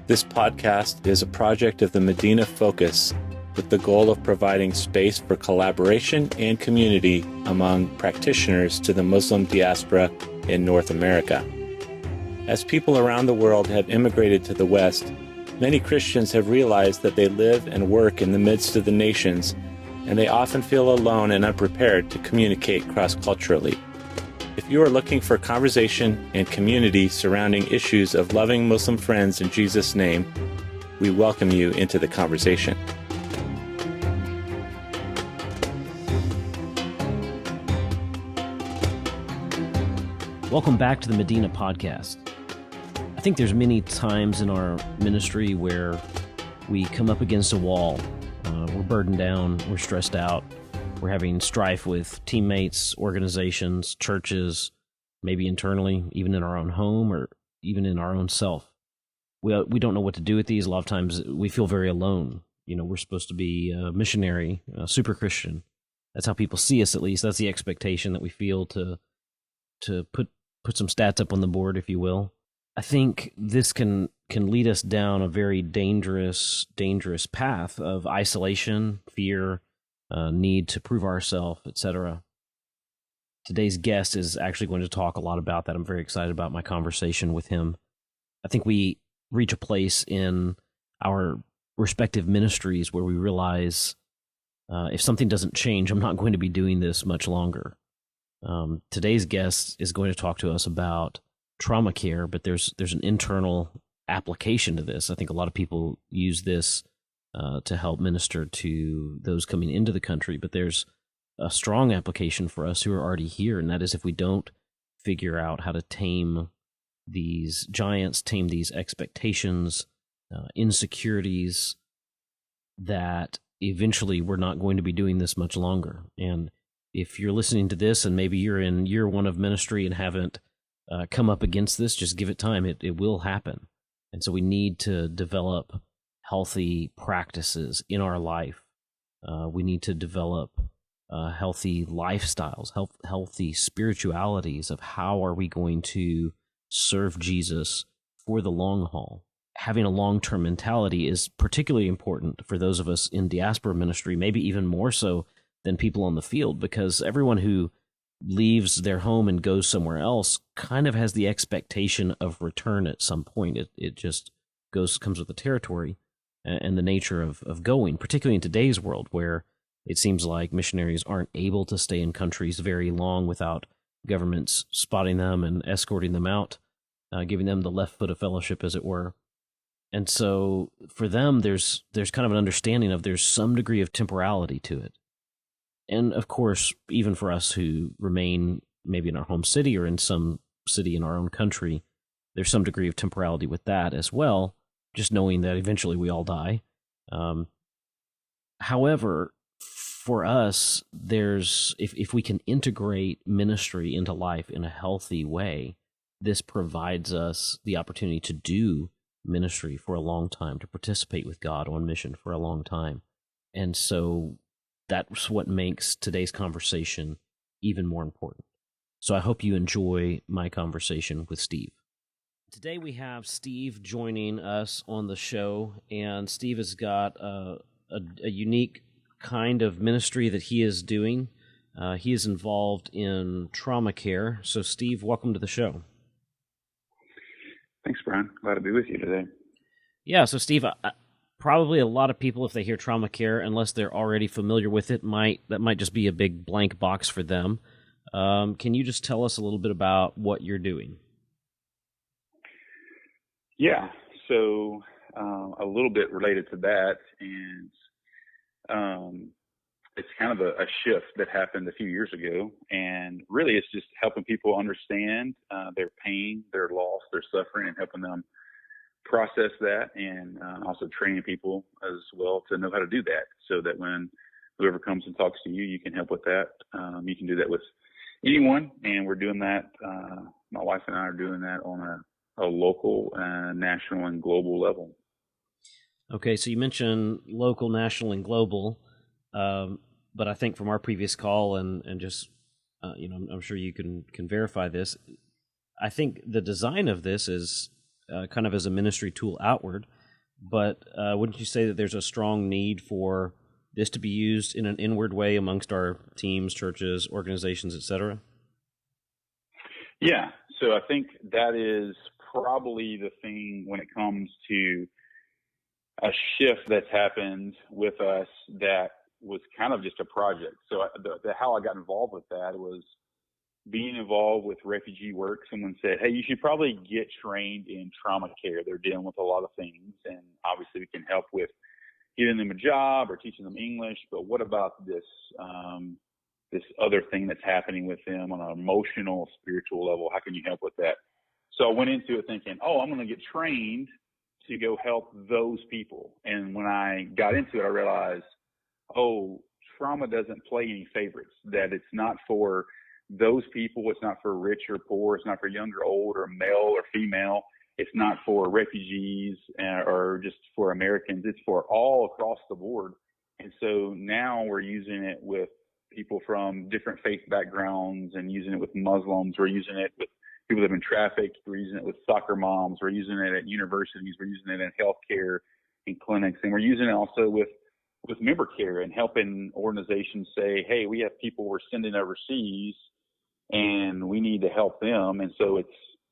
This podcast is a project of the Medina Focus with the goal of providing space for collaboration and community among practitioners to the Muslim diaspora in North America. As people around the world have immigrated to the West, many Christians have realized that they live and work in the midst of the nations, and they often feel alone and unprepared to communicate cross-culturally. If you are looking for conversation and community surrounding issues of loving Muslim friends in Jesus' name, we welcome you into the conversation. Welcome back to the Medina Podcast. I think there's many times in our ministry where we come up against a wall. We're burdened down, we're stressed out, we're having strife with teammates, organizations, churches, maybe internally, even in our own home or even in our own self. We don't know what to do with these. A lot of times we feel very alone. You know, we're supposed to be a missionary, a super Christian. That's how people see us, at least. That's the expectation that we feel to put some stats up on the board, if you will. I think this can lead us down a very dangerous path of isolation, fear, need to prove ourselves, etc. Today's guest is actually going to talk a lot about that. I'm very excited about my conversation with him. I think we reach a place in our respective ministries where we realize if something doesn't change, I'm not going to be doing this much longer. Today's guest is going to talk to us about trauma care, but there's an internal application to this. I think a lot of people use this to help minister to those coming into the country, but there's a strong application for us who are already here, and that is if we don't figure out how to tame these giants, tame these expectations, insecurities, that eventually we're not going to be doing this much longer. And if you're listening to this and maybe you're in year one of ministry and haven't come up against this, just give it time. It will happen. And so we need to develop healthy practices in our life. We need to develop healthy lifestyles, healthy spiritualities of how are we going to serve Jesus for the long haul. Having a long-term mentality is particularly important for those of us in diaspora ministry, maybe even more so than people on the field, because everyone who leaves their home and goes somewhere else kind of has the expectation of return at some point. It just comes with the territory and the nature of going, particularly in today's world where it seems like missionaries aren't able to stay in countries very long without governments spotting them and escorting them out, giving them the left foot of fellowship, as it were. And so for them, there's kind of an understanding of there's some degree of temporality to it. And of course, even for us who remain maybe in our home city or in some city in our own country, there's some degree of temporality with that as well, just knowing that eventually we all die. However, for us, if we can integrate ministry into life in a healthy way, this provides us the opportunity to do ministry for a long time, to participate with God on mission for a long time. And so that's what makes today's conversation even more important. So I hope you enjoy my conversation with Steve. Today we have Steve joining us on the show, and Steve has got a unique kind of ministry that he is doing. He is involved in trauma care. So Steve, welcome to the show. Thanks, Brian. Glad to be with you today. Yeah, so Steve, probably a lot of people, if they hear trauma care, unless they're already familiar with it, that might just be a big blank box for them. Can you just tell us a little bit about what you're doing? Yeah, so a little bit related to that, and it's kind of a shift that happened a few years ago, and really it's just helping people understand their pain, their loss, their suffering, and helping them process that, and also training people as well to know how to do that, so that when whoever comes and talks to you, you can help with that. You can do that with anyone, and we're doing that. My wife and I are doing that on a local, national, and global level. Okay, so you mentioned local, national, and global, but I think from our previous call and just, I'm sure you can verify this, I think the design of this is kind of as a ministry tool outward, but wouldn't you say that there's a strong need for this to be used in an inward way amongst our teams, churches, organizations, et cetera? Yeah. So I think that is probably the thing when it comes to a shift that's happened with us that was kind of just a project. So how I got involved with that was being involved with refugee work. Someone said, hey, you should probably get trained in trauma care. They're dealing with a lot of things, and obviously we can help with giving them a job or teaching them English, but what about this this other thing that's happening with them on an emotional, spiritual level? How can you help with that? So I went into it thinking, I'm going to get trained to go help those people. And when I got into it, I realized, trauma doesn't play any favorites, that it's not for those people. It's not for rich or poor. It's not for young or old or male or female. It's not for refugees or just for Americans. It's for all across the board. And so now we're using it with people from different faith backgrounds and using it with Muslims. We're using it with people that have been trafficked. We're using it with soccer moms. We're using it at universities. We're using it in healthcare and clinics. And we're using it also with member care and helping organizations say, hey, we have people we're sending overseas and we need to help them. And so it's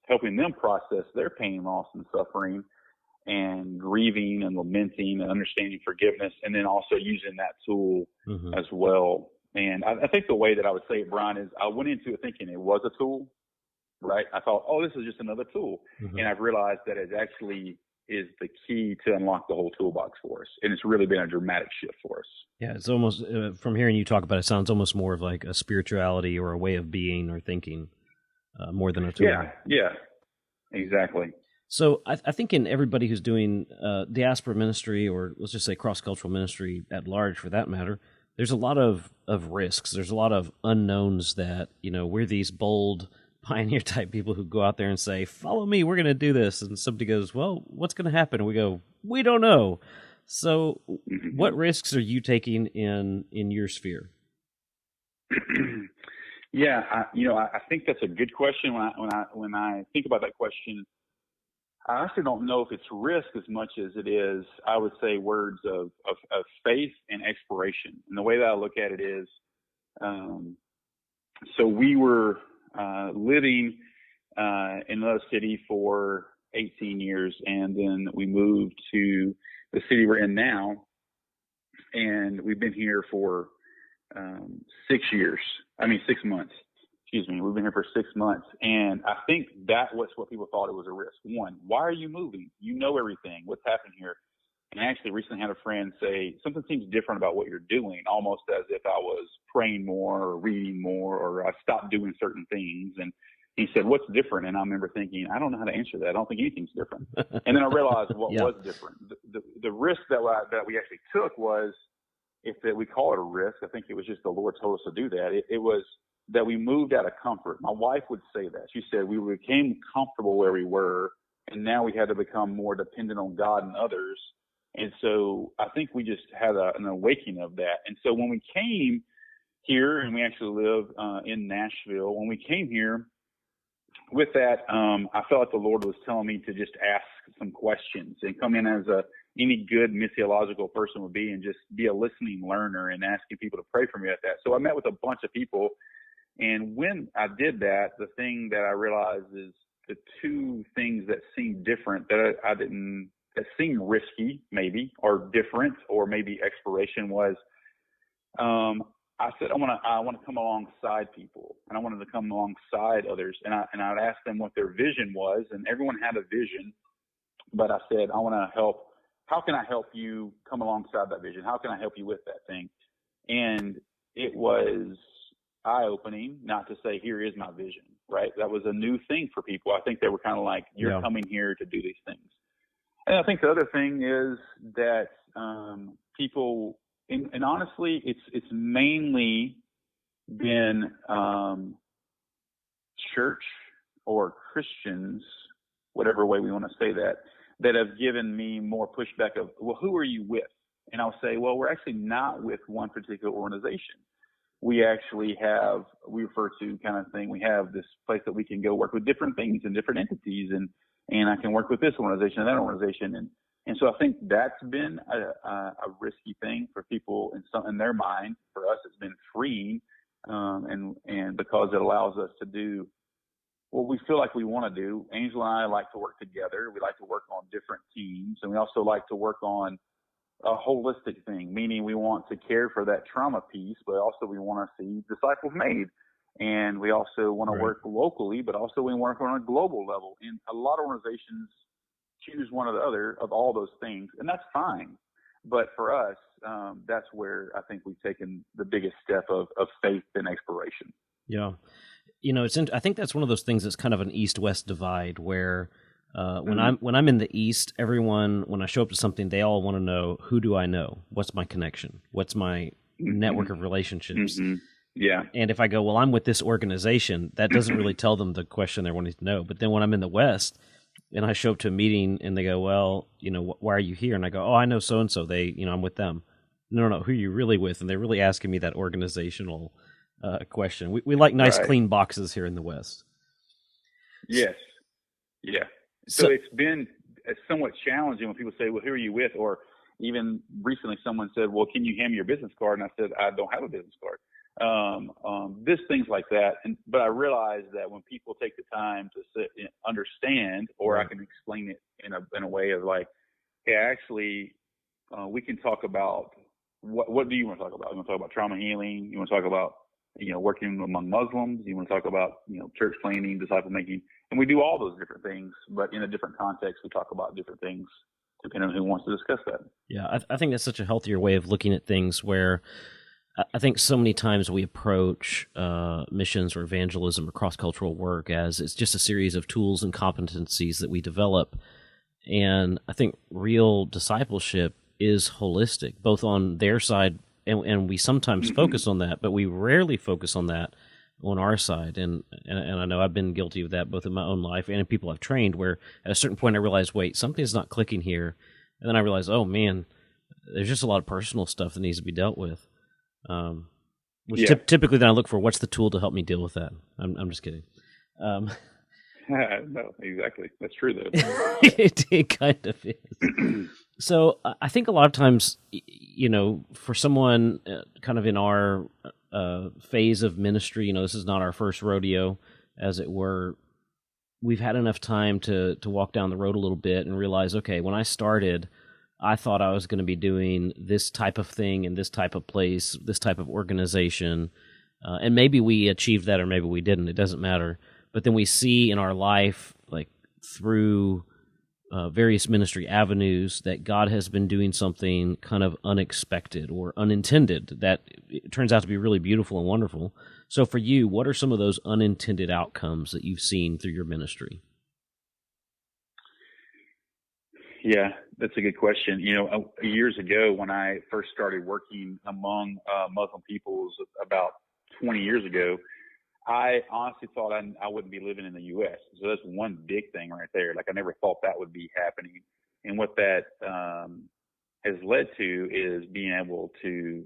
helping them process their pain, loss, and suffering and grieving and lamenting and understanding forgiveness, and then also using that tool as well. And I think the way that I would say it, Brian, is I went into it thinking it was a tool, right? I thought, this is just another tool. And I've realized that it actually is the key to unlock the whole toolbox for us. And it's really been a dramatic shift for us. Yeah, it's almost, from hearing you talk about it, sounds almost more of like a spirituality or a way of being or thinking more than a tool. Yeah, exactly. So I think in everybody who's doing diaspora ministry, or let's just say cross-cultural ministry at large for that matter, there's a lot of risks. There's a lot of unknowns that, we're these bold pioneer type people who go out there and say, follow me, we're going to do this. And somebody goes, well, what's going to happen? And we go, we don't know. So what risks are you taking in your sphere? Yeah, I think that's a good question. When I think about that question, I actually don't know if it's risk as much as it is, I would say, words of faith and exploration. And the way that I look at it is, so we were living in another city for 18 years, and then we moved to the city we're in now, and we've been here for 6 months. Excuse me. We've been here for 6 months. And I think that was what people thought it was a risk. One, why are you moving? You know everything. What's happening here? And I actually recently had a friend say, something seems different about what you're doing, almost as if I was praying more or reading more or I stopped doing certain things. And he said, what's different? And I remember thinking, I don't know how to answer that. I don't think anything's different. And then I realized what was different. The risk that we actually took was, if we call it a risk, I think it was just the Lord told us to do that. It was that we moved out of comfort. My wife would say that. She said we became comfortable where we were, and now we had to become more dependent on God and others. And so I think we just had an awakening of that. And so when we came here, and we actually live in Nashville, when we came here with that, I felt like the Lord was telling me to just ask some questions and come in as any good missiological person would be, and just be a listening learner and asking people to pray for me at that. So I met with a bunch of people. And when I did that, the thing that I realized is the two things that seemed different, that seemed risky maybe, or different, or maybe exploration was, I said, I want to come alongside people, and I wanted to come alongside others. And I'd ask them what their vision was, and everyone had a vision, but I said, I want to help. How can I help you come alongside that vision? How can I help you with that thing? And it was eye-opening, not to say, here is my vision, right? That was a new thing for people. I think they were kind of like, you're coming here to do these things. And I think the other thing is that people, and honestly, it's mainly been church or Christians, whatever way we want to say that have given me more pushback of, well, who are you with? And I'll say, well, we're actually not with one particular organization. We actually we refer to kind of thing, we have this place that we can go work with different things and different entities, and I can work with this organization and that organization. And so I think that's been a risky thing for people in their mind. For us, it's been freeing, and because it allows us to do what we feel like we want to do. Angel and I like to work together. We like to work on different teams, and we also like to work on a holistic thing, meaning we want to care for that trauma piece, but also we want to see disciples made. And we also want to work locally, but also we work on a global level. And a lot of organizations choose one or the other of all those things, and that's fine. But for us, that's where I think we've taken the biggest step of faith and exploration. Yeah. I think that's one of those things that's kind of an East-West divide where when I'm in the East, everyone, when I show up to something, they all want to know, who do I know? What's my connection? What's my network of relationships? Yeah. And if I go, well, I'm with this organization, that doesn't really tell them the question they're wanting to know. But then when I'm in the West and I show up to a meeting and they go, well, why are you here? And I go, oh, I know so-and-so. I'm with them. No, who are you really with? And they're really asking me that organizational question. We like nice, clean boxes here in the West. Yes. Yeah. So it's somewhat challenging when people say, well, who are you with? Or even recently someone said, well, can you hand me your business card? And I said, I don't have a business card. Things like that. But I realized that when people take the time to sit and understand, or I can explain it in a way of like, hey, actually, we can talk about what do you want to talk about? You want to talk about trauma healing? You want to talk about, working among Muslims? You want to talk about, church planning, disciple making? And we do all those different things, but in a different context, we talk about different things depending on who wants to discuss that. Yeah, I think that's such a healthier way of looking at things, where I think so many times we approach missions or evangelism or cross-cultural work as it's just a series of tools and competencies that we develop. And I think real discipleship is holistic, both on their side, and we sometimes focus on that, but we rarely focus on that on our side. And I know I've been guilty of that both in my own life and in people I've trained, where at a certain point I realize, wait, something's not clicking here. And then I realize, oh man, there's just a lot of personal stuff that needs to be dealt with. Typically then I look for, what's the tool to help me deal with that? I'm just kidding. No, exactly. That's true though. It kind of is. So I think a lot of times, for someone kind of in our phase of ministry, this is not our first rodeo, as it were. We've had enough time to walk down the road a little bit and realize, okay, when I started, I thought I was going to be doing this type of thing in this type of place, this type of organization, and maybe we achieved that or maybe we didn't. It doesn't matter. But then we see in our life, like through various ministry avenues, that God has been doing something kind of unexpected or unintended that it turns out to be really beautiful and wonderful. So for you, what are some of those unintended outcomes that you've seen through your ministry? Yeah, that's a good question. Years ago when I first started working among Muslim peoples about 20 years ago, I honestly thought I wouldn't be living in the U.S. So that's one big thing right there. Like I never thought that would be happening. And what that has led to is being able to,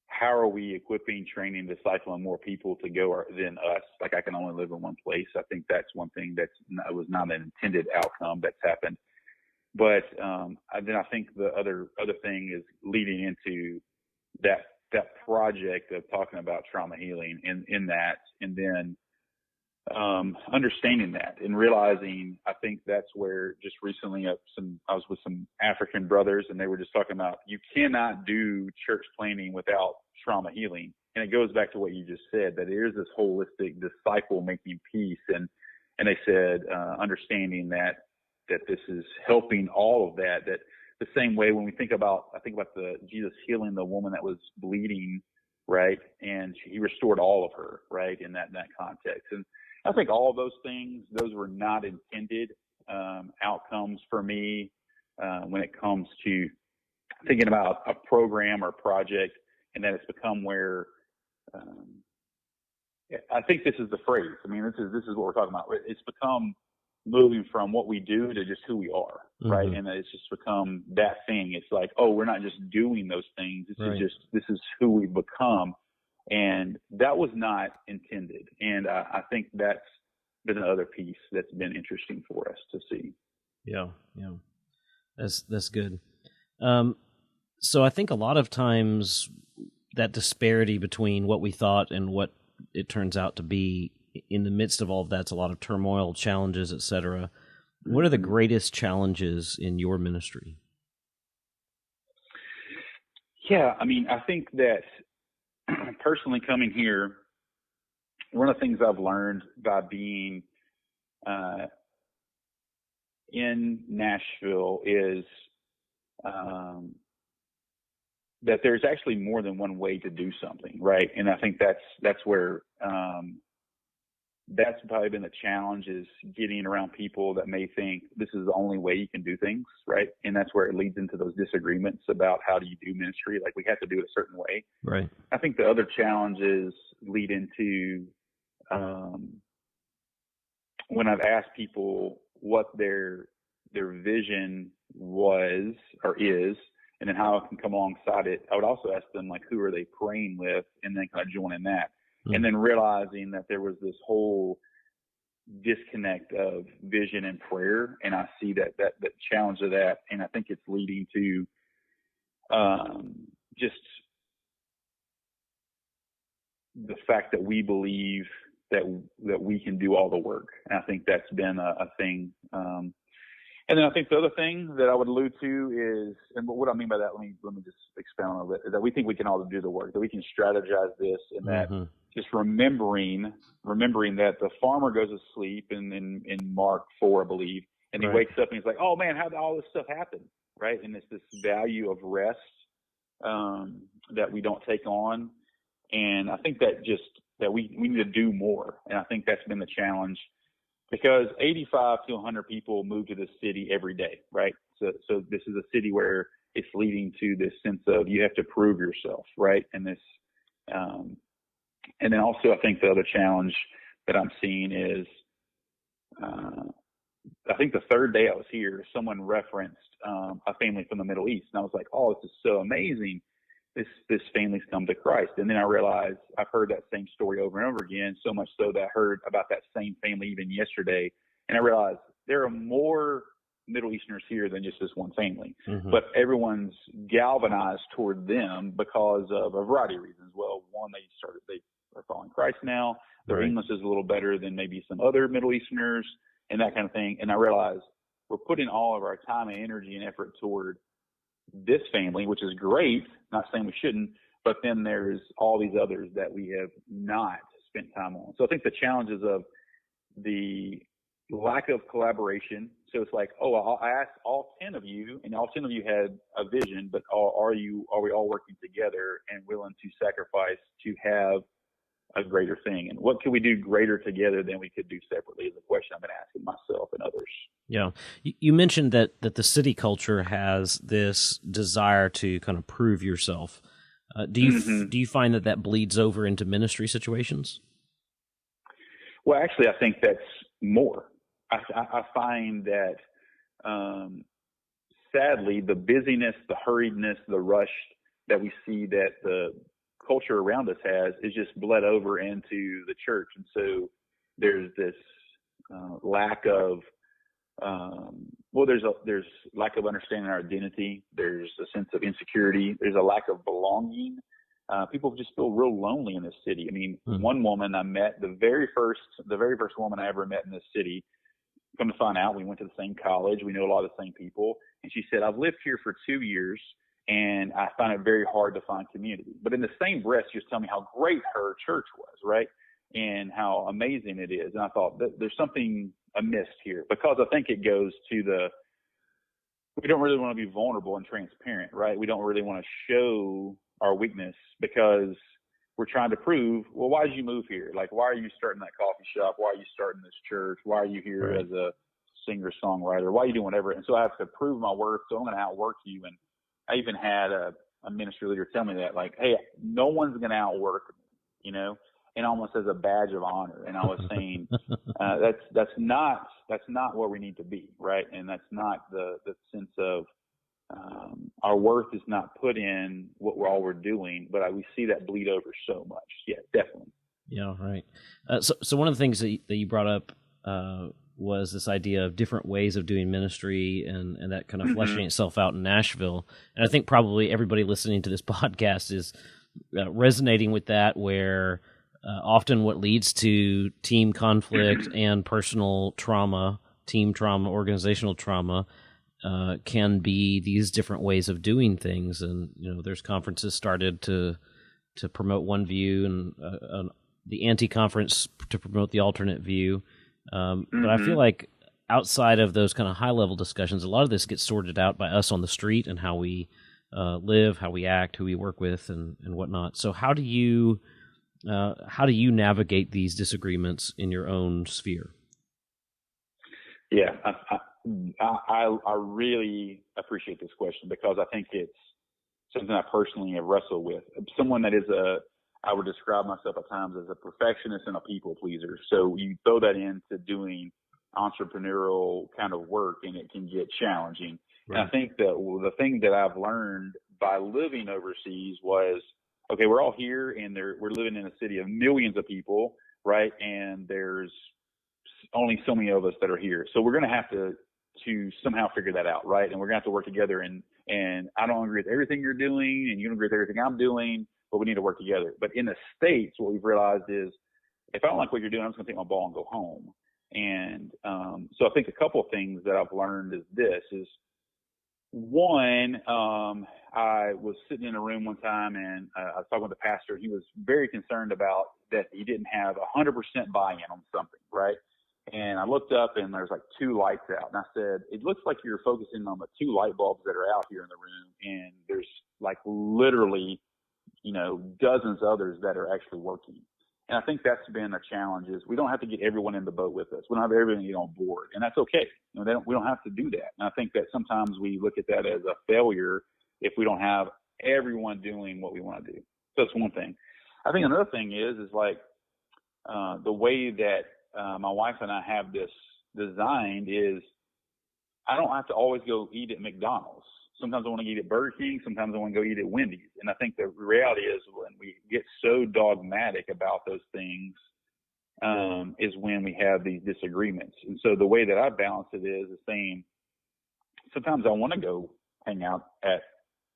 how are we equipping, training, discipling more people to go than us? Like I can only live in one place. I think that's one thing that was not an intended outcome that's happened. But then I think the other thing is leading into that project of talking about trauma healing in that, and then understanding that and realizing, I think that's where just recently I was with some African brothers, and they were just talking about, you cannot do church planning without trauma healing. And it goes back to what you just said, that there is this holistic disciple making piece. And they said, understanding that this is helping all of that the same way when I think about the Jesus healing the woman that was bleeding, right? And he restored all of her, right? In that context. And I think all of those things, those were not intended outcomes for me when it comes to thinking about a program or project, and that it's become where I think this is the phrase. I mean, this is what we're talking about. It's become moving from what we do to just who we are, right? And it's just become that thing. It's like, oh, we're not just doing those things. This is who we've become. And that was not intended. And I think that's been another piece that's been interesting for us to see. Yeah. That's good. So I think a lot of times that disparity between what we thought and what it turns out to be, in the midst of all of that's a lot of turmoil, challenges, etc. What are the greatest challenges in your ministry? Yeah, I mean, I think that personally coming here, one of the things I've learned by being in Nashville is that there's actually more than one way to do something, right? And I think that's where that's probably been the challenge, is getting around people that may think this is the only way you can do things, right? And that's where it leads into those disagreements about how do you do ministry. Like, we have to do it a certain way. Right. I think the other challenges lead into when I've asked people what their vision was or is, and then how I can come alongside it, I would also ask them, like, who are they praying with, and then kind of join in that. And then realizing that there was this whole disconnect of vision and prayer, and I see that challenge of that, and I think it's leading to just the fact that we believe that we can do all the work, and I think that's been a thing. And then I think the other thing that I would allude to is, and what I mean by that, let me just expound on it, is that we think we can all do the work, that we can strategize this, and that just remembering that the farmer goes to sleep in Mark 4, I believe, and he wakes up and he's like, oh man, how did all this stuff happen? Right. And it's this value of rest that we don't take on. And I think that we need to do more. And I think that's been the challenge, because 85 to 100 people move to this city every day, right? So this is a city where it's leading to this sense of you have to prove yourself, right? And this, and then also I think the other challenge that I'm seeing is, I think the third day I was here, someone referenced a family from the Middle East, and I was like, oh, this is so amazing. This family's come to Christ. And then I realized I've heard that same story over and over again, so much so that I heard about that same family even yesterday. And I realized there are more Middle Easterners here than just this one family. But everyone's galvanized toward them because of a variety of reasons. Well, one, they are following Christ now. Their English is a little better than maybe some other Middle Easterners and that kind of thing. And I realized we're putting all of our time and energy and effort toward this family, which is great, not saying we shouldn't, but then there's all these others that we have not spent time on. So I think the challenges of the lack of collaboration. So it's like, oh, I asked all 10 of you, and all 10 of you had a vision, but are we all working together and willing to sacrifice to have a greater thing? And what can we do greater together than we could do separately is a question I've been asking myself and others. Yeah. You mentioned that the city culture has this desire to kind of prove yourself. Do you find that bleeds over into ministry situations? Well, actually, I think that's more. I find that, sadly, the busyness, the hurriedness, the rush that we see that the culture around us has is just bled over into the church. And so there's this lack of, there's lack of understanding our identity. There's a sense of insecurity. There's a lack of belonging. People just feel real lonely in this city. I mean, one woman I met, the very first woman I ever met in this city, come to find out, we went to the same college. We know a lot of the same people. And she said, I've lived here for 2 years and I find it very hard to find community. But in the same breath, she was telling me how great her church was, right? And how amazing it is. And I thought, there's something amiss here, because I think it goes to we don't really want to be vulnerable and transparent, right? We don't really want to show our weakness because we're trying to prove, well, why did you move here? Like, why are you starting that coffee shop? Why are you starting this church? Why are you here as a singer-songwriter? Why are you doing whatever? And so I have to prove my worth, so I'm going to outwork you. And I even had a ministry leader tell me that, like, hey, no one's going to outwork me, and almost as a badge of honor. And I was saying, that's not where we need to be, right? And that's not the sense of our worth is not put in what we're doing, but we see that bleed over so much. Yeah, definitely. Yeah, right. So one of the things that you brought up was this idea of different ways of doing ministry and that kind of fleshing itself out in Nashville. And I think probably everybody listening to this podcast is resonating with that, where often what leads to team conflict and personal trauma, team trauma, organizational trauma, can be these different ways of doing things. And, there's conferences started to promote one view, and the anti-conference to promote the alternate view. But I feel like outside of those kind of high-level discussions, a lot of this gets sorted out by us on the street and how we live, how we act, who we work with, and whatnot. So how do you navigate these disagreements in your own sphere? Yeah, I really appreciate this question, because I think it's something I personally have wrestled with. Someone that is I would describe myself at times as a perfectionist and a people pleaser. So you throw that into doing entrepreneurial kind of work, and it can get challenging. Right. And I think that the thing that I've learned by living overseas was, okay, we're all here, and we're living in a city of millions of people, right? And there's only so many of us that are here. So we're going to have to somehow figure that out, right? And we're going to have to work together. And I don't agree with everything you're doing, and you don't agree with everything I'm doing, but we need to work together. But in the States, what we've realized is, if I don't like what you're doing, I'm just going to take my ball and go home. And so I think a couple of things that I've learned is one, I was sitting in a room one time, and I was talking with the pastor. He was very concerned about that he didn't have 100% buy-in on something, right? And I looked up, and there's like 2 lights out. And I said, it looks like you're focusing on the 2 light bulbs that are out here in the room. And there's like literally, dozens others that are actually working. And I think that's been a challenge, is we don't have to get everyone in the boat with us. We don't have everyone get on board. And that's okay. We don't have to do that. And I think that sometimes we look at that as a failure if we don't have everyone doing what we want to do. So that's one thing. I think another thing is like the way that my wife and I have this designed is, I don't have to always go eat at McDonald's. Sometimes I want to eat at Burger King. Sometimes I want to go eat at Wendy's. And I think the reality is, when we get so dogmatic about those things, is when we have these disagreements. And so the way that I balance it is saying, sometimes I want to go hang out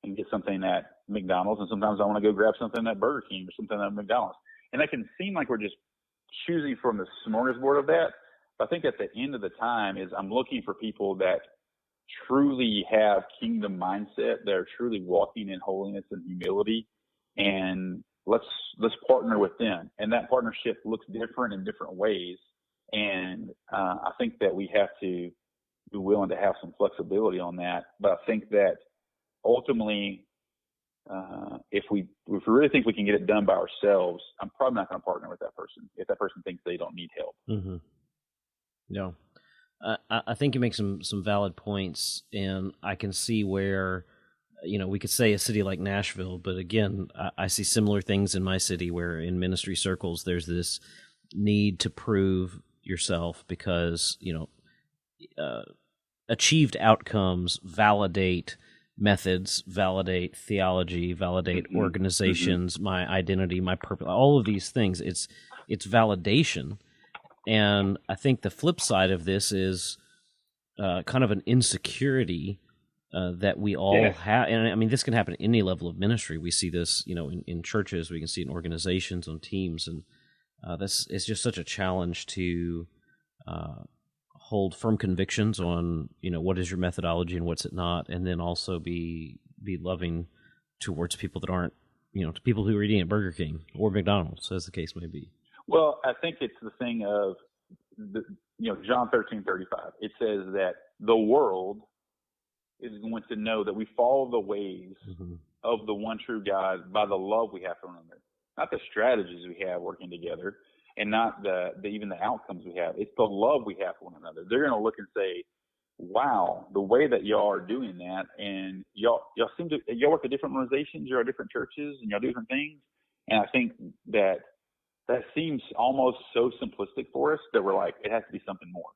and get something at McDonald's, and sometimes I want to go grab something at Burger King or something at McDonald's. And that can seem like we're just choosing from the smorgasbord of that. But I think at the end of the time is, I'm looking for people that truly have kingdom mindset, that are truly walking in holiness and humility, and let's partner with them. And that partnership looks different in different ways. And I think that we have to be willing to have some flexibility on that. But I think that ultimately, if we really think we can get it done by ourselves, I'm probably not going to partner with that person if that person thinks they don't need help. Mm-hmm. No. I think you make some valid points, and I can see where, we could say a city like Nashville, but again, I see similar things in my city, where in ministry circles there's this need to prove yourself because, achieved outcomes validate methods, validate theology, validate organizations, my identity, my purpose, all of these things. It's validation. And I think the flip side of this is kind of an insecurity that we all have. And I mean, this can happen at any level of ministry. We see this, in churches. We can see it in organizations, on teams. And this is just such a challenge to hold firm convictions on, what is your methodology and what's it not. And then also be loving towards people that aren't, to people who are eating at Burger King or McDonald's, as the case may be. Well, I think it's the thing of, John 13:35. It says that the world is going to know that we follow the ways of the one true God by the love we have for one another, not the strategies we have working together, and not even the outcomes we have. It's the love we have for one another. They're going to look and say, wow, the way that y'all are doing that, and y'all work at different organizations, you're at different churches, and y'all do different things. And I think that seems almost so simplistic for us that we're like, it has to be something more,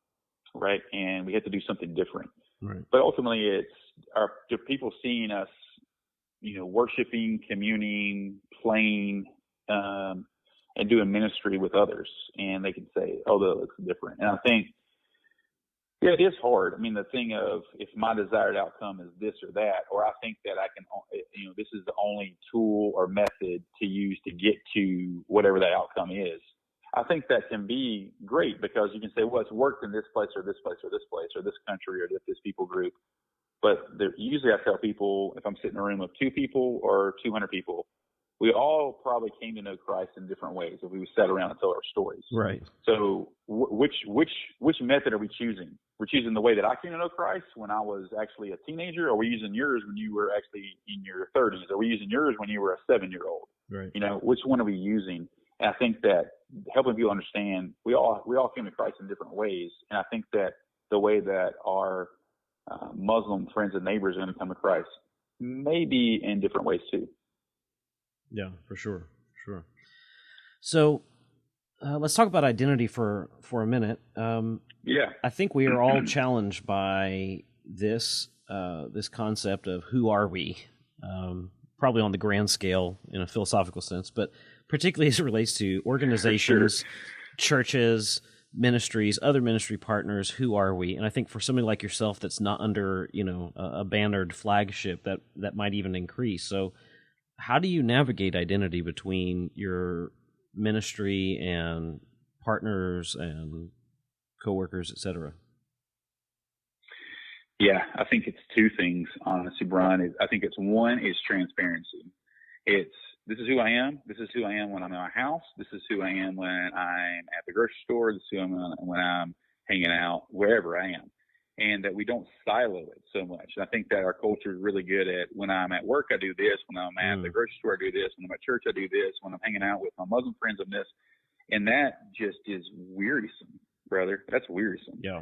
right? And we have to do something different. Right. But ultimately, the people seeing us, worshiping, communing, playing, and doing ministry with others, and they can say, oh, that looks different. And I think Yeah, it is hard. I mean, the thing of if my desired outcome is this or that, or I think that I can, this is the only tool or method to use to get to whatever that outcome is. I think that can be great because you can say, well, it's worked in this place or this place or this place or this country or this people group. But usually I tell people, if I'm sitting in a room of 2 people or 200 people, we all probably came to know Christ in different ways if we sat around and told our stories. Right. So which method are we choosing? We're choosing the way that I came to know Christ when I was actually a teenager, or are we using yours when you were actually in your 30s? Are we using yours when you were a 7-year-old? Right. Which one are we using? And I think that helping people understand we all came to Christ in different ways. And I think that the way that our Muslim friends and neighbors are going to come to Christ may be in different ways too. Yeah, for sure. Sure. So let's talk about identity for a minute. Yeah. I think we are all challenged by this concept of who are we, probably on the grand scale in a philosophical sense, but particularly as it relates to organizations, Sure. churches, ministries, other ministry partners. Who are we? And I think for somebody like yourself that's not under a bannered flagship, that might even increase. So how do you navigate identity between your ministry and partners and coworkers, et cetera? Yeah, I think it's 2 things, honestly, Brian. I think it's one is transparency. This is who I am. This is who I am when I'm in my house. This is who I am when I'm at the grocery store. This is who I am when I'm hanging out, wherever I am. And that we don't silo it so much. And I think that our culture is really good at when I'm at work, I do this. When I'm at the grocery store, I do this. When I'm at church, I do this. When I'm hanging out with my Muslim friends, I'm this. And that just is wearisome, brother. That's wearisome. Yeah.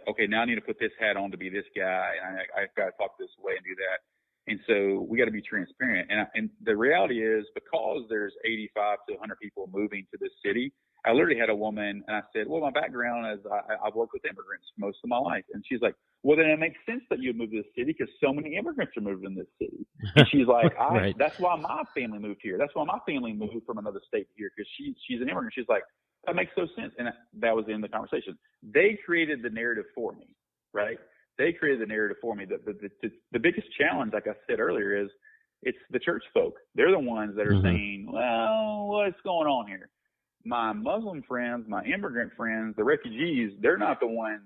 Okay, now I need to put this hat on to be this guy. And I've got to talk this way and do that. And so we got to be transparent. And the reality is, because there's 85 to 100 people moving to this city, I literally had a woman, and I said, well, my background is I've worked with immigrants most of my life. And she's like, well, then it makes sense that you moved to this city because so many immigrants are moving in this city. And she's like, Right. That's why my family moved here. That's why my family moved from another state here, because she's an immigrant. She's like, that makes no sense. And that was the end of the conversation. They created the narrative for me, right? They created the narrative for me. The biggest challenge, like I said earlier, is it's the church folk. They're the ones that are saying, well, what's going on here? My Muslim friends, my immigrant friends, the refugees, they're not the ones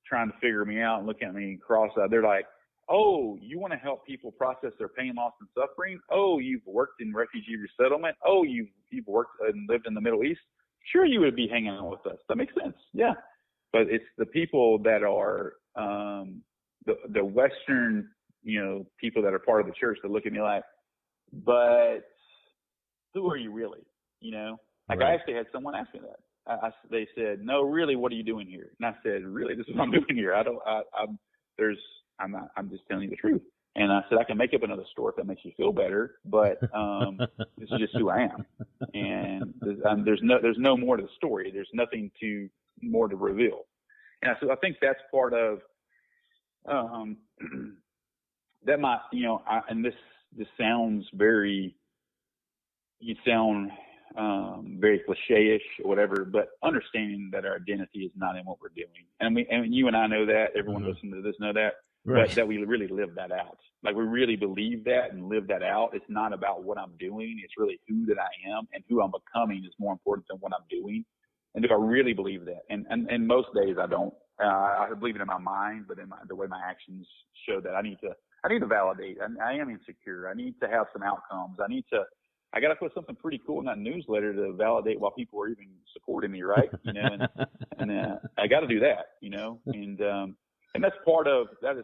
trying to figure me out and look at me cross-eyed. They're like, oh, you want to help people process their pain, loss, and suffering? Oh, you've worked in refugee resettlement? Oh, you've worked and lived in the Middle East? Sure, you would be hanging out with us. That makes sense. Yeah. But it's the people that are the Western, people that are part of the church that look at me like, but who are you really? Like Right. I actually had someone ask me that. They said, no, really, what are you doing here? And I said, really, this is what I'm doing here. I'm just telling you the truth. And I said, I can make up another story if that makes you feel better, but this is just who I am. And there's no more to the story. There's nothing more to reveal. And so I think that's part of that might, and this sounds very cliche-ish or whatever, but understanding that our identity is not in what we're doing. And you and I know that, everyone listening to this know that, Right. but that we really live that out. Like we really believe that and live that out. It's not about what I'm doing. It's really who that I am, and who I'm becoming is more important than what I'm doing. And do I really believe that? And most days I don't. I believe it in my mind, but in the way my actions show that I need to validate. I am insecure. I need to have some outcomes. I got to put something pretty cool in that newsletter to validate why people are even supporting me, right? And I got to do that, and that's part of I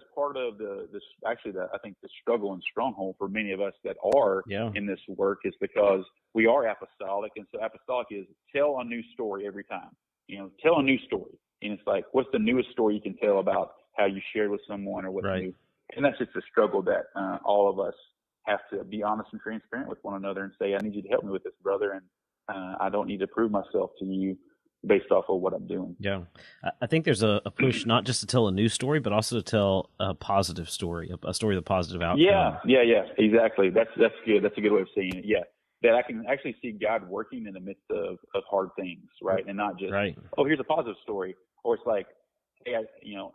think the struggle and stronghold for many of us that are in this work is because we are apostolic. And so apostolic is tell a new story every time, tell a new story. And it's like, what's the newest story you can tell about how you shared with someone or what's new? And that's just a struggle that all of us have to be honest and transparent with one another and say, I need you to help me with this, brother. And I don't need to prove myself to you based off of what I'm doing. Yeah. I think there's a push not just to tell a new story, but also to tell a positive story, a story with a positive outcome. Yeah, exactly. That's good. That's a good way of saying it. Yeah. That I can actually see God working in the midst of hard things, right? And not just, oh, here's a positive story. Or it's like, hey,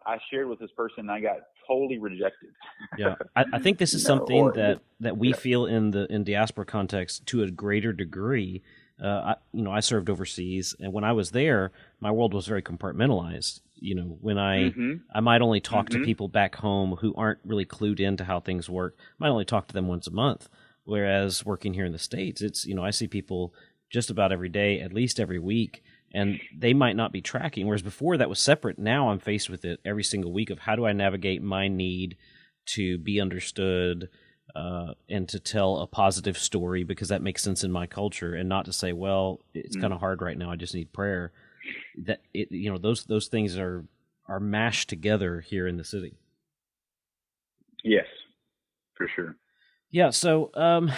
I shared with this person and I got totally rejected. Yeah, I think this is something that we feel in diaspora context to a greater degree. I served overseas, and when I was there, my world was very compartmentalized. When I might only talk to people back home who aren't really clued into how things work. I might only talk to them once a month. Whereas working here in the States, it's I see people just about every day, at least every week, and they might not be tracking. Whereas before that was separate. Now I'm faced with it every single week of how do I navigate my need to be understood and to tell a positive story because that makes sense in my culture, and not to say, well, it's kind of hard right now, I just need prayer. That those things are mashed together here in the city. Yes, for sure. Yeah, so I'm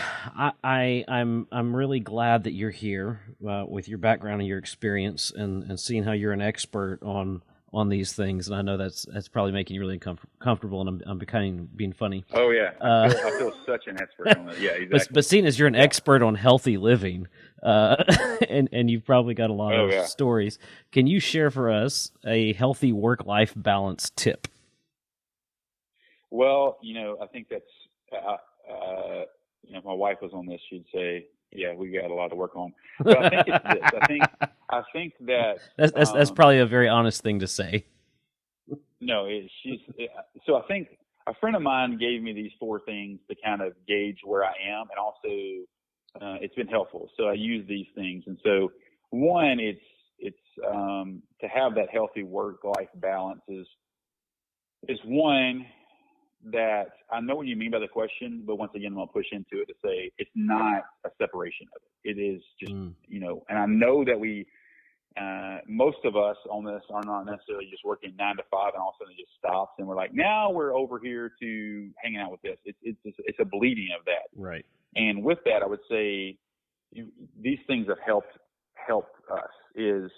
really glad that you're here with your background and your experience, and seeing how you're an expert on these things. And I know that's probably making you really comfortable, and I'm being funny. Oh yeah, I feel such an expert on it. Yeah, exactly. But seeing as you're an expert on healthy living, and you've probably got a lot of stories, can you share for us a healthy work-life balance tip? Well, I think that's. If my wife was on this, she'd say, "Yeah, we got a lot to work on." But I think it's this. I think that that's probably a very honest thing to say. No, so I think a friend of mine gave me these 4 things to kind of gauge where I am, and also it's been helpful. So I use these things, and so one, it's to have that healthy work-life balance is one. That I know what you mean by the question, but once again, I'm going to push into it to say it's not a separation of it. It is just, and I know that we, most of us on this are not necessarily just working 9 to 5 and all of a sudden it just stops and we're like, now we're over here to hanging out with this. It's a bleeding of that. Right. And with that, I would say these things have helped us is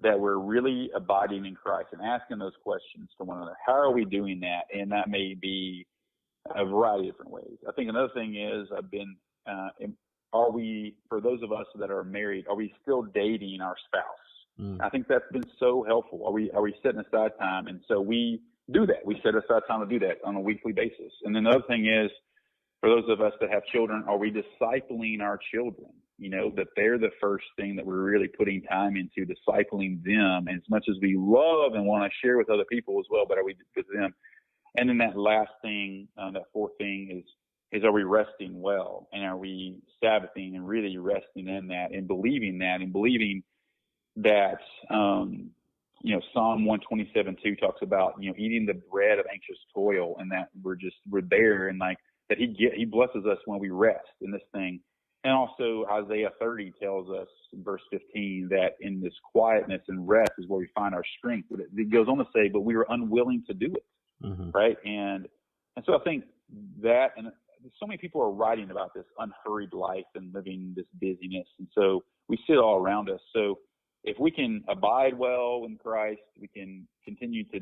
that we're really abiding in Christ and asking those questions to one another. How are we doing that? And that may be a variety of different ways. I think another thing is are we, for those of us that are married, are we still dating our spouse? I think that's been so helpful. Are we setting aside time? And so we do that. We set aside time to do that on a weekly basis. And then another thing is, for those of us that have children, are we discipling our children? That they're the first thing that we're really putting time into, discipling them. And as much as we love and want to share with other people as well, but are we with them? And then that last thing, that 4th thing is are we resting well? And are we Sabbathing and really resting in that and believing that, Psalm 127:2 talks about, eating the bread of anxious toil, and that we're there, and like that he blesses us when we rest in this thing. And also Isaiah 30 tells us in verse 15 that in this quietness and rest is where we find our strength. But it goes on to say, but we were unwilling to do it, right? And so I think that, and so many people are writing about this unhurried life and living this busyness. And so we see it all around us. So if we can abide well in Christ, we can continue to,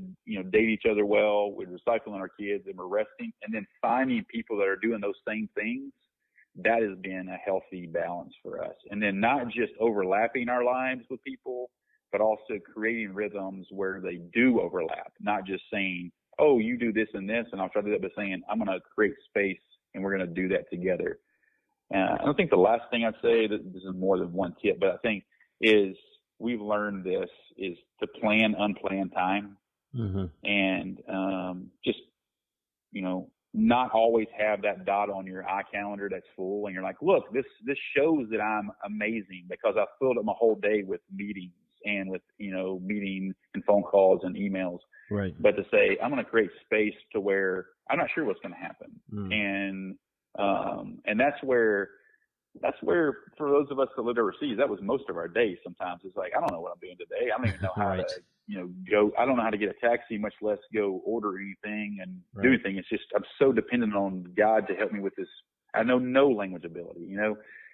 date each other well, we're discipling our kids and we're resting, and then finding people that are doing those same things, that has been a healthy balance for us. And then not just overlapping our lives with people, but also creating rhythms where they do overlap, not just saying, oh, you do this and this, and I'll try to do that, but saying, I'm going to create space and we're going to do that together. I don't think the last thing I'd say, that this is more than one tip, but I think is we've learned this is to plan unplanned time and just, not always have that dot on your iCalendar that's full and you're like, look, this shows that I'm amazing because I filled up my whole day with meetings and with, meeting and phone calls and emails. Right. But to say, I'm going to create space to where I'm not sure what's going to happen. And that's where for those of us that lived overseas, that was most of our day. Sometimes it's like, I don't know what I'm doing today. I don't even know how to, go. I don't know how to get a taxi, much less go order anything and do anything. It's just, I'm so dependent on God to help me with this. I know no language ability,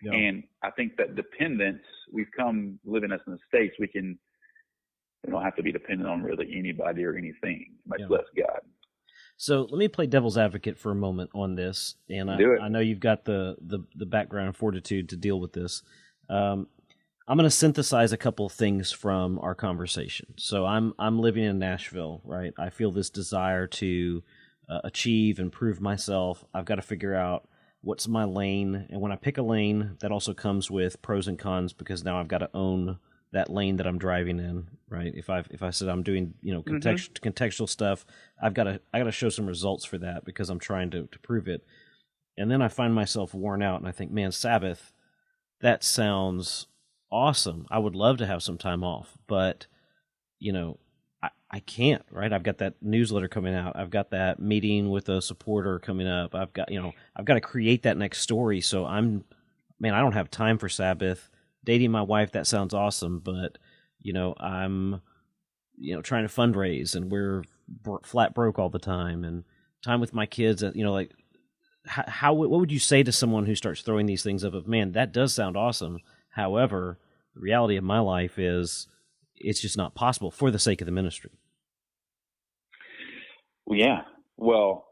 Yeah. And I think that dependence, we've come living us in the States, we don't have to be dependent on really anybody or anything, much less God. So let me play devil's advocate for a moment on this, and I know you've got the background and fortitude to deal with this. I'm going to synthesize a couple things from our conversation. So I'm living in Nashville, right? I feel this desire to achieve and prove myself. I've got to figure out what's my lane, and when I pick a lane, that also comes with pros and cons, because now I've got to own that lane that I'm driving in, right? If I said I'm doing contextual stuff, I got to show some results for that, because I'm trying to prove it. And then I find myself worn out, and I think, man, Sabbath, that sounds awesome. I would love to have some time off, but I can't, right? I've got that newsletter coming out. I've got that meeting with a supporter coming up. I've got to create that next story. So I don't have time for Sabbath. Dating my wife, that sounds awesome, but I'm trying to fundraise, and we're flat broke all the time, and time with my kids, like what would you say to someone who starts throwing these things up of, man, that does sound awesome. However, the reality of my life is it's just not possible for the sake of the ministry. Well, yeah. Well,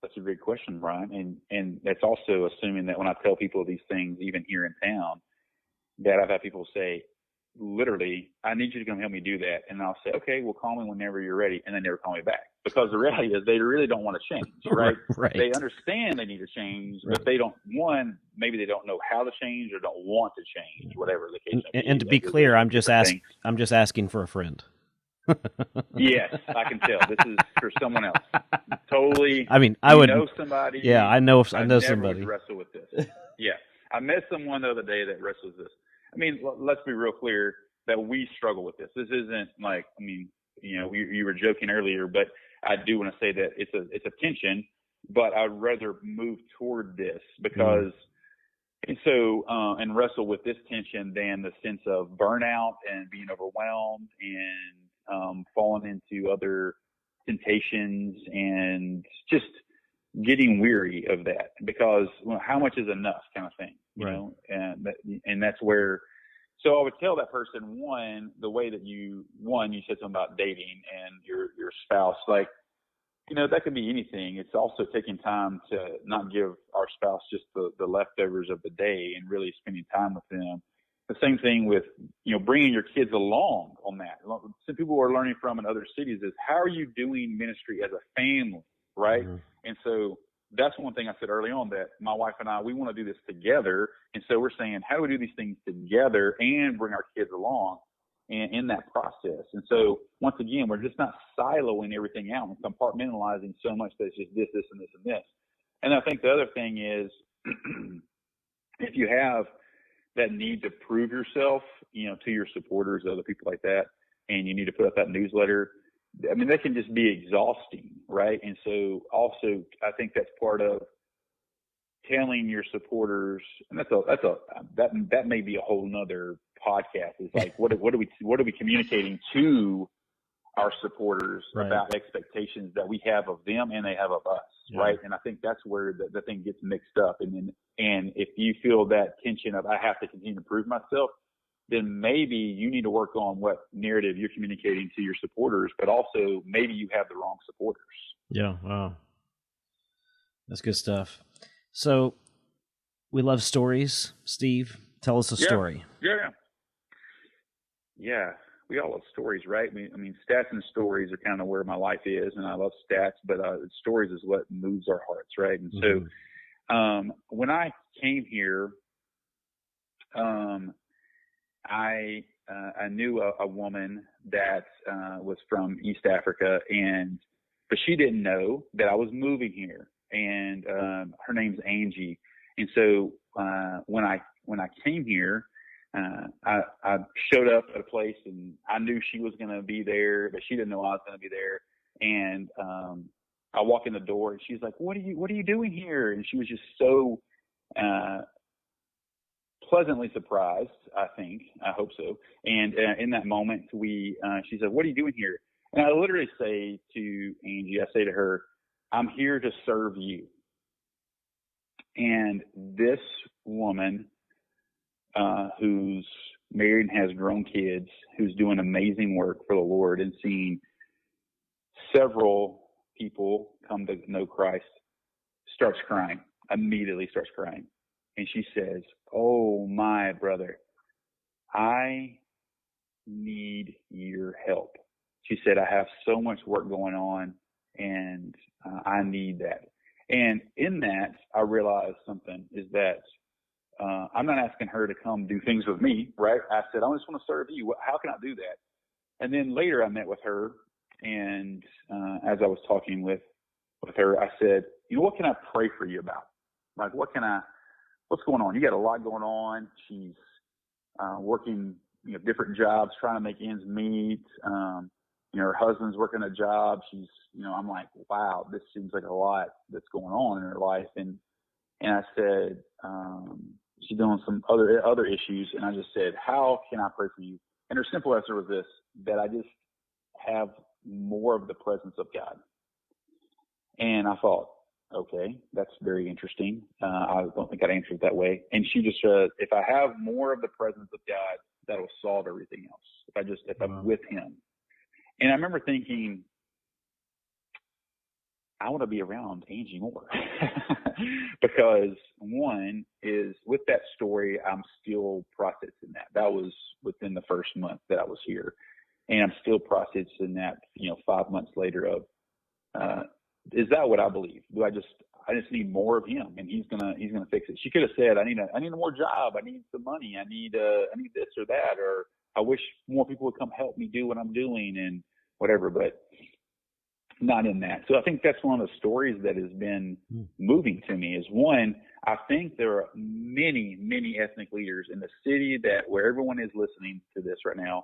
that's a great question, Brian. And that's also assuming that when I tell people these things, even here in town, that I've had people say, literally, I need you to come help me do that. And I'll say, okay, well, call me whenever you're ready. And they never call me back, because the reality is they really don't want to change, right? Right. They understand they need to change, but they don't, maybe they don't know how to change or don't want to change, whatever the case may be. And to be clear, I'm just asking for a friend. Yes, I can tell. This is for someone else. Totally. I mean, I would know somebody. Yeah, I know never somebody. Would wrestle with this. Yeah, I met someone the other day that wrestles this. I mean, let's be real clear that we struggle with this. This isn't like, you were joking earlier, but I do want to say that it's a tension, but I'd rather move toward this because, and wrestle with this tension than the sense of burnout and being overwhelmed and falling into other temptations and just getting weary of that, because how much is enough kind of thing, you know, and that's where, so I would tell that person, the way that you said something about dating and your spouse, like, that could be anything. It's also taking time to not give our spouse just the leftovers of the day and really spending time with them. The same thing with, bringing your kids along on that. Some people are learning from in other cities is, how are you doing ministry as a family, right? Mm-hmm. And so that's one thing I said early on, that my wife and I, we want to do this together. And so we're saying, how do we do these things together and bring our kids along in that process? And so once again, we're just not siloing everything out and compartmentalizing so much that it's just this, and this, and this. And I think the other thing is, if you have that need to prove yourself, to your supporters, other people like that, and you need to put up that newsletter, I mean, that can just be exhausting, right? And so also, I think that's part of telling your supporters, and that may be a whole nother podcast. It's like, what are we communicating to our supporters about expectations that we have of them and they have of us, right? And I think that's where the thing gets mixed up. And if you feel that tension of, I have to continue to prove myself, then maybe you need to work on what narrative you're communicating to your supporters, but also maybe you have the wrong supporters. Yeah, wow. That's good stuff. So we love stories. Steve, tell us a story. Yeah. We all love stories, right? I mean, stats and stories are kind of where my life is, and I love stats, but stories is what moves our hearts, right? And so when I came here, I knew a woman that was from East Africa, but she didn't know that I was moving here, and her name's Angie. And so when I came here, I showed up at a place, and I knew she was going to be there, but she didn't know I was going to be there. And I walk in the door, and she's like, "What are you doing here?" And she was just so pleasantly surprised, I hope so. And in that moment, she said, "What are you doing here?" And I literally say to Angie, I say to her, "I'm here to serve you." And this woman, who's married and has grown kids, who's doing amazing work for the Lord and seeing several people come to know Christ, immediately starts crying. And she says, "Oh, my brother, I need your help. She said, I have so much work going on, and I need that. And in that, I realized something is that I'm not asking her to come do things with me, right? I said, I just want to serve you. How can I do that? And then later I met with her, and as I was talking with her, I said, what can I pray for you about? Like, what's going on? You got a lot going on. She's working, different jobs, trying to make ends meet. Her husband's working a job. She's, I'm like, wow, this seems like a lot that's going on in her life. And I said, she's doing some other issues. And I just said, how can I pray for you? And her simple answer was this, that I just have more of the presence of God. And I thought, okay, that's very interesting. I don't think I'd answer it that way. And she just said, if I have more of the presence of God, that'll solve everything else. If I'm with him. And I remember thinking, I want to be around Angie more. Because one is, with that story, I'm still processing that. That was within the first month that I was here. And I'm still processing that, 5 months later of, is that what I believe? Do I just need more of him, and he's gonna fix it? She could have said, I need a more job. I need some money. I need this or that, or I wish more people would come help me do what I'm doing and whatever, but not in that. So I think that's one of the stories that has been moving to me is, one, I think there are many, many ethnic leaders in the city where everyone is listening to this right now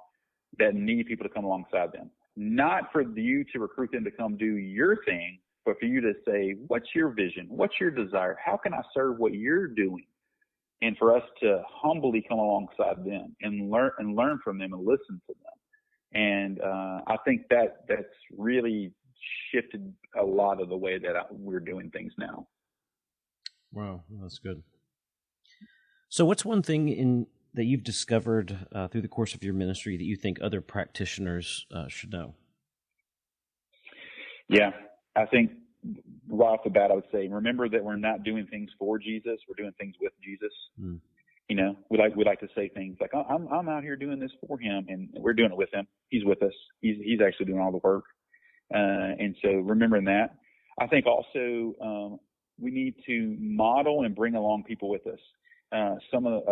that need people to come alongside them. Not for you to recruit them to come do your thing, but for you to say, what's your vision? What's your desire? How can I serve what you're doing? And for us to humbly come alongside them and learn from them and listen to them. And I think that's really shifted a lot of the way that we're doing things now. Wow, that's good. So what's one thing that you've discovered through the course of your ministry that you think other practitioners should know? Yeah, I think right off the bat, I would say, remember that we're not doing things for Jesus. We're doing things with Jesus. Mm. We like to say things like, I'm out here doing this for him, and we're doing it with him. He's with us. He's actually doing all the work. And so remembering that, I think also we need to model and bring along people with us. Some of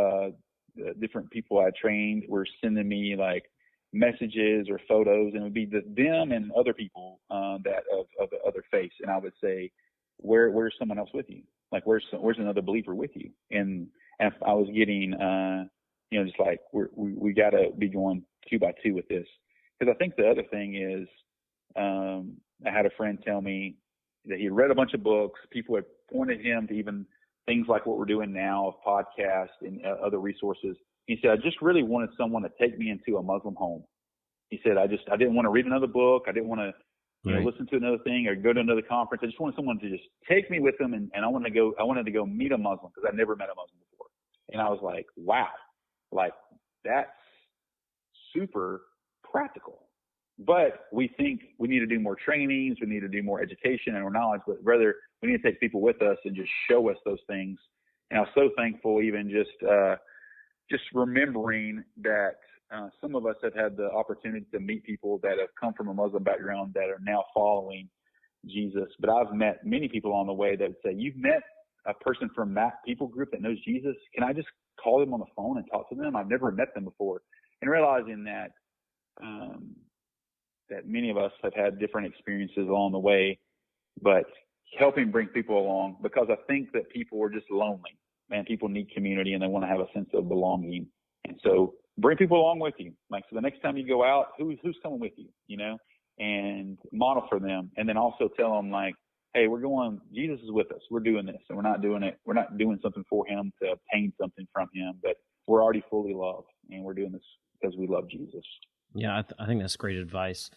the different people I trained were sending me like messages or photos, and it would be them and other people that of the other faith. And I would say, where's someone else with you? Like where's another believer with you? And I was getting, just like we got to be going 2 by 2 with this. Because I think the other thing is, I had a friend tell me that he had read a bunch of books. People had pointed him to even things like what we're doing now of podcasts and other resources. He said, I just really wanted someone to take me into a Muslim home. He said, I didn't want to read another book. I didn't want to listen to another thing or go to another conference. I just wanted someone to just take me with them. And I wanted to go meet a Muslim because I'd never met a Muslim before. And I was like, wow, like that's super practical. But we think we need to do more trainings. We need to do more education and more knowledge, but rather we need to take people with us and just show us those things. And I was so thankful, even just remembering that some of us have had the opportunity to meet people that have come from a Muslim background that are now following Jesus. But I've met many people on the way that would say, you've met a person from that people group that knows Jesus. Can I just call them on the phone and talk to them? I've never met them before. And realizing that, that many of us have had different experiences along the way, but helping bring people along, because I think that people are just lonely. Man, people need community and they want to have a sense of belonging. And so bring people along with you. Like, so the next time you go out, who's coming with you, and model for them. And then also tell them like, hey, Jesus is with us. We're doing this, and we're not doing something for him to obtain something from him, but we're already fully loved, and we're doing this because we love Jesus. Yeah, I think that's great advice.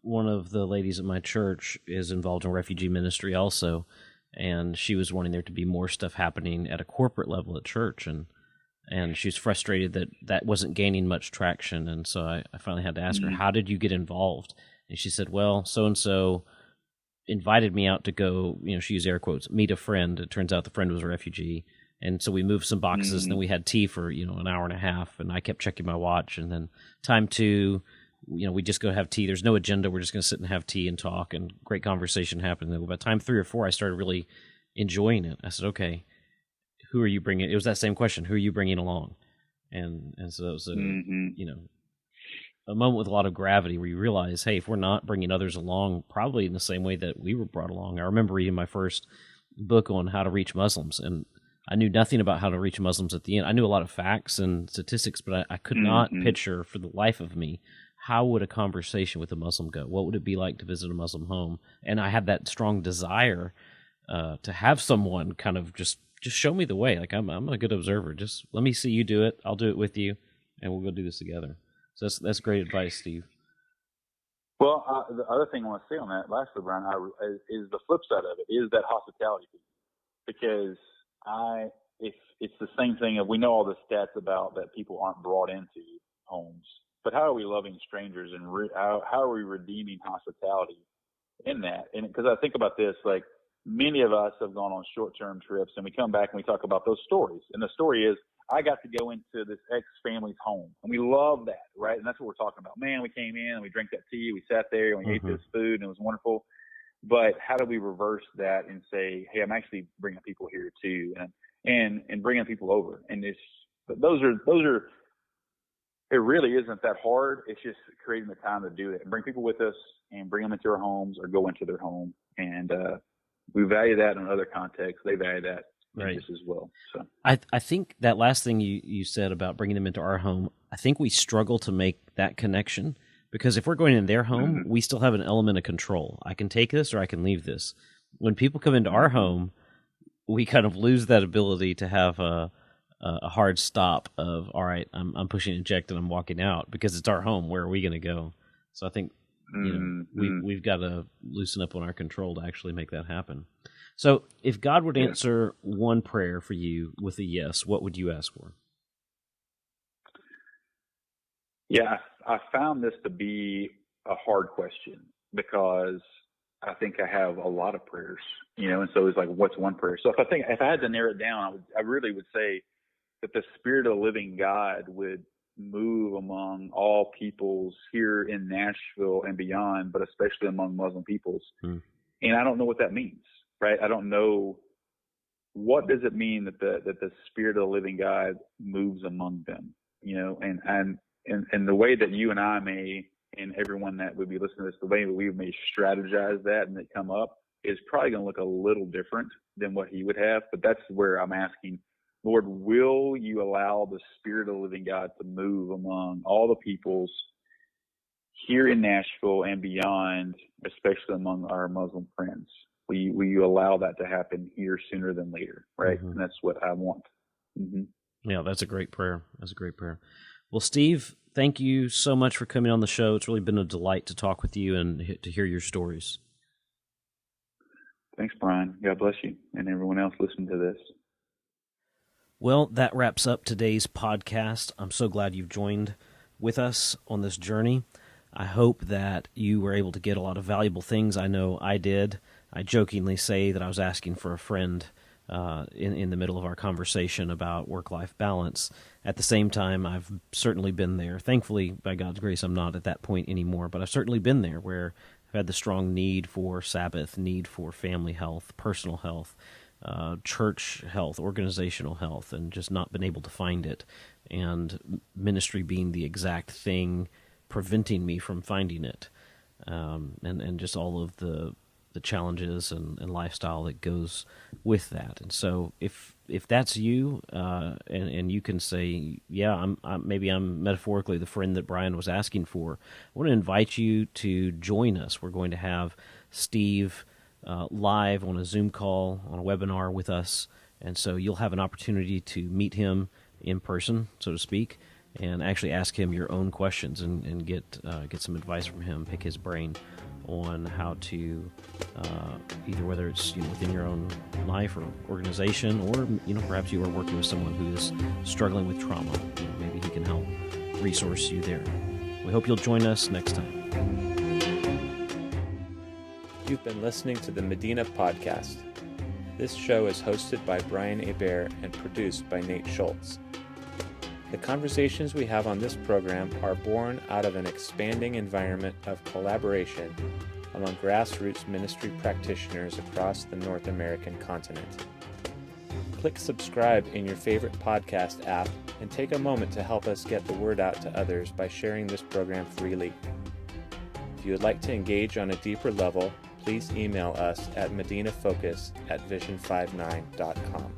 One of the ladies at my church is involved in refugee ministry also, and she was wanting there to be more stuff happening at a corporate level at church, and she was frustrated that wasn't gaining much traction, and so I finally had to ask her, how did you get involved? And she said, well, so-and-so invited me out to go, she used air quotes, meet a friend. It turns out the friend was a refugee, And so we moved some boxes, and then we had tea for, an hour and a half, and I kept checking my watch. And then time 2, we just go have tea. There's no agenda. We're just going to sit and have tea and talk, and great conversation happened. And then by time 3 or 4, I started really enjoying it. I said, okay, who are you bringing? It was that same question. Who are you bringing along? And so it was a moment with a lot of gravity where you realize, hey, if we're not bringing others along, probably in the same way that we were brought along. I remember reading my first book on how to reach Muslims, and I knew nothing about how to reach Muslims at the end. I knew a lot of facts and statistics, but I could not picture for the life of me, how would a conversation with a Muslim go? What would it be like to visit a Muslim home? And I had that strong desire to have someone kind of just show me the way. Like, I'm a good observer. Just let me see you do it. I'll do it with you, and we'll go do this together. So that's great advice, Steve. Well, the other thing I want to say on that, lastly, Brian, is the flip side of it, is that hospitality piece. Because it's the same thing of, we know all the stats about that people aren't brought into homes, but how are we loving strangers, and how are we redeeming hospitality in that? And because I think about this, like, many of us have gone on short-term trips, and we come back and we talk about those stories. And the story is, I got to go into this ex-family's home, and we love that, right? And that's what we're talking about. Man, we came in and we drank that tea, we sat there and we ate this food, and it was wonderful. But how do we reverse that and say, hey, I'm actually bringing people here too, and bringing people over? And those are. It really isn't that hard. It's just creating the time to do it and bring people with us and bring them into our homes or go into their home. And we value that in other contexts. They value that in this as well. So I think that last thing you said about bringing them into our home, I think we struggle to make that connection, because if we're going in their home, we still have an element of control. I can take this or I can leave this. When people come into our home, we kind of lose that ability to have a hard stop of, all right, I'm pushing eject and I'm walking out, because it's our home. Where are we going to go? So I think we've got to loosen up on our control to actually make that happen. So if God would answer one prayer for you with a yes, what would you ask for? Yeah, I found this to be a hard question, because I think I have a lot of prayers, and so it's like, what's one prayer? So if I had to narrow it down, I really would say that the Spirit of the living God would move among all peoples here in Nashville and beyond, but especially among Muslim peoples. And I don't know what that means, right? I don't know, what does it mean that the Spirit of the living God moves among them, and the way that you and I may, and everyone that would be listening to this, the way that we may strategize that and they come up is probably going to look a little different than what he would have. But that's where I'm asking, Lord, will you allow the Spirit of the living God to move among all the peoples here in Nashville and beyond, especially among our Muslim friends? Will you allow that to happen here sooner than later, right? And that's what I want. Yeah, that's a great prayer. Well, Steve, thank you so much for coming on the show. It's really been a delight to talk with you and to hear your stories. Thanks, Brian. God bless you and everyone else listening to this. Well, that wraps up today's podcast. I'm so glad you've joined with us on this journey. I hope that you were able to get a lot of valuable things. I know I did. I jokingly say that I was asking for a friend in the middle of our conversation about work-life balance. At the same time, I've certainly been there. Thankfully, by God's grace, I'm not at that point anymore, but I've certainly been there where I've had the strong need for Sabbath, need for family health, personal health, church health, organizational health, and just not been able to find it. And ministry being the exact thing preventing me from finding it. And just all of the challenges and lifestyle that goes with that. And so if that's you, and you can say, yeah, maybe I'm metaphorically the friend that Brian was asking for, I want to invite you to join us. We're going to have Steve live on a Zoom call, on a webinar with us, and so you'll have an opportunity to meet him in person, so to speak, and actually ask him your own questions and get some advice from him, pick his brain on how to either whether it's within your own life or organization, or perhaps you are working with someone who is struggling with trauma. Maybe he can help resource you there. We hope you'll join us next time. You've been listening to the Medina Podcast. This show is hosted by Brian Hebert and produced by Nate Schultz. The conversations we have on this program are born out of an expanding environment of collaboration among grassroots ministry practitioners across the North American continent. Click subscribe in your favorite podcast app and take a moment to help us get the word out to others by sharing this program freely. If you would like to engage on a deeper level, please email us at medinafocus@vision59.com.